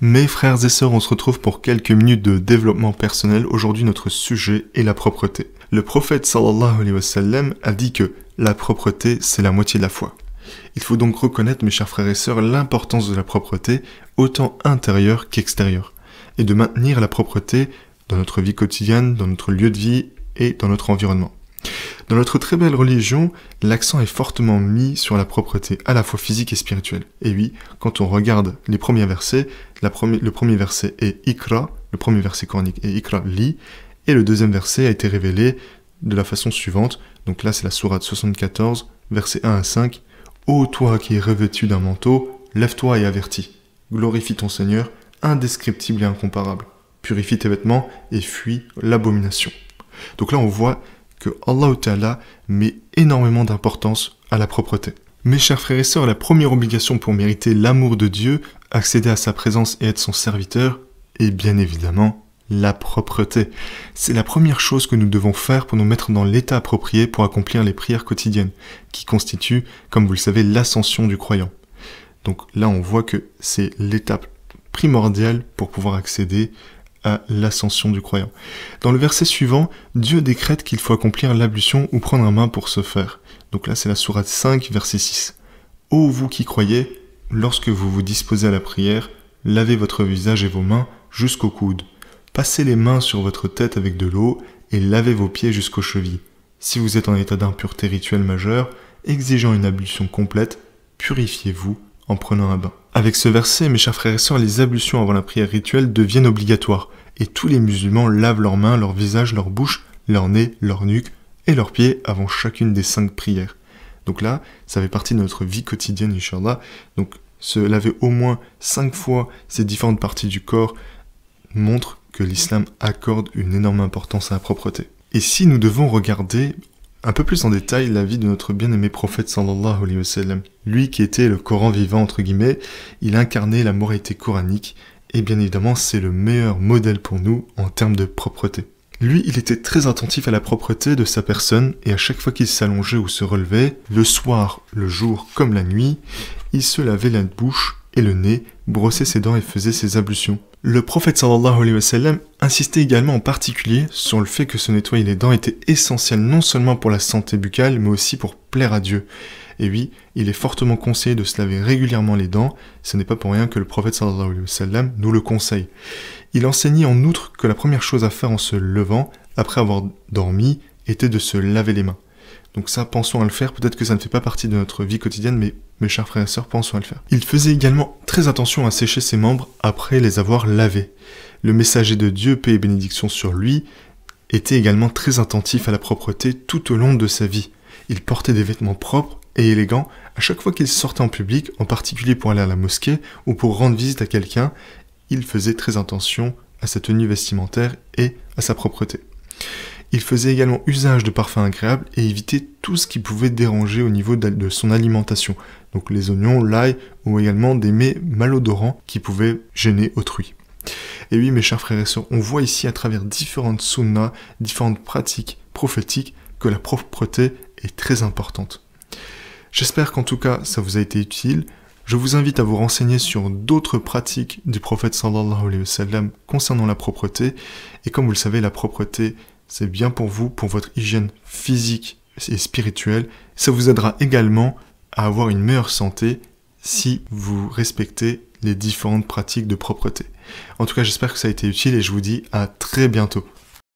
Mes frères et sœurs, on se retrouve pour quelques minutes de développement personnel. Aujourd'hui, notre sujet est la propreté. Le prophète sallallahu alayhi wa sallam a dit que la propreté, c'est la moitié de la foi. Il faut donc reconnaître, mes chers frères et sœurs, l'importance de la propreté, autant intérieure qu'extérieure, et de maintenir la propreté dans notre vie quotidienne, dans notre lieu de vie et dans notre environnement. Dans notre très belle religion, l'accent est fortement mis sur la propreté, à la fois physique et spirituelle. Et oui, quand on regarde les premiers versets, le premier verset est Ikra, le premier verset coranique est Ikra, lis, et le deuxième verset a été révélé de la façon suivante. Donc là, c'est la sourate 74, versets 1 à 5. « Ô toi qui es revêtu d'un manteau, lève-toi et avertis. Glorifie ton Seigneur, indescriptible et incomparable. Purifie tes vêtements et fuis l'abomination. » Donc là, on voit que Allah Ta'ala met énormément d'importance à la propreté. Mes chers frères et sœurs, la première obligation pour mériter l'amour de Dieu, accéder à sa présence et être son serviteur, est bien évidemment la propreté. C'est la première chose que nous devons faire pour nous mettre dans l'état approprié pour accomplir les prières quotidiennes, qui constituent, comme vous le savez, l'ascension du croyant. Donc là, on voit que c'est l'étape primordiale pour pouvoir accéder à l'ascension du croyant. Dans le verset suivant, Dieu décrète qu'il faut accomplir l'ablution ou prendre un bain pour ce faire. Donc là, c'est la sourate 5, verset 6. « Ô vous qui croyez, lorsque vous vous disposez à la prière, lavez votre visage et vos mains jusqu'aux coudes. Passez les mains sur votre tête avec de l'eau et lavez vos pieds jusqu'aux chevilles. Si vous êtes en état d'impureté rituelle majeure, exigeant une ablution complète, purifiez-vous en prenant un bain. » Avec ce verset, mes chers frères et sœurs, les ablutions avant la prière rituelle deviennent obligatoires, et tous les musulmans lavent leurs mains, leur visage, leur bouche, leur nez, leur nuque et leurs pieds avant chacune des 5 prières. Donc là, ça fait partie de notre vie quotidienne, Inch'Allah. Donc se laver au moins 5 fois ces différentes parties du corps montre que l'islam accorde une énorme importance à la propreté. Et si nous devons regarder un peu plus en détail la vie de notre bien-aimé prophète sallallahu alayhi wa sallam, lui qui était le Coran vivant entre guillemets, il incarnait la moralité coranique et bien évidemment c'est le meilleur modèle pour nous en termes de propreté. Lui, il était très attentif à la propreté de sa personne et à chaque fois qu'il s'allongeait ou se relevait, le soir, le jour comme la nuit, il se lavait la bouche et le nez, brossait ses dents et faisait ses ablutions. Le prophète sallallahu alayhi wa sallam insistait également en particulier sur le fait que se nettoyer les dents était essentiel non seulement pour la santé buccale, mais aussi pour plaire à Dieu. Et oui, il est fortement conseillé de se laver régulièrement les dents, ce n'est pas pour rien que le prophète sallallahu alayhi wa sallam nous le conseille. Il enseignait en outre que la première chose à faire en se levant, après avoir dormi, était de se laver les mains. Donc ça, pensons à le faire, peut-être que ça ne fait pas partie de notre vie quotidienne, mais mes chers frères et sœurs, pensons à le faire. Il faisait également très attention à sécher ses membres après les avoir lavés. Le messager de Dieu, paix et bénédiction sur lui, était également très attentif à la propreté tout au long de sa vie. Il portait des vêtements propres et élégants à chaque fois qu'il sortait en public, en particulier pour aller à la mosquée ou pour rendre visite à quelqu'un. Il faisait très attention à sa tenue vestimentaire et à sa propreté. Il faisait également usage de parfums agréables et évitait tout ce qui pouvait déranger au niveau de son alimentation. Donc les oignons, l'ail ou également des mets malodorants qui pouvaient gêner autrui. Et oui, mes chers frères et sœurs, on voit ici à travers différentes sunnas, différentes pratiques prophétiques que la propreté est très importante. J'espère qu'en tout cas ça vous a été utile. Je vous invite à vous renseigner sur d'autres pratiques du prophète sallallahu alayhi wa sallam concernant la propreté. Et comme vous le savez, la propreté, c'est bien pour vous, pour votre hygiène physique et spirituelle. Ça vous aidera également à avoir une meilleure santé si vous respectez les différentes pratiques de propreté. En tout cas, j'espère que ça a été utile et je vous dis à très bientôt.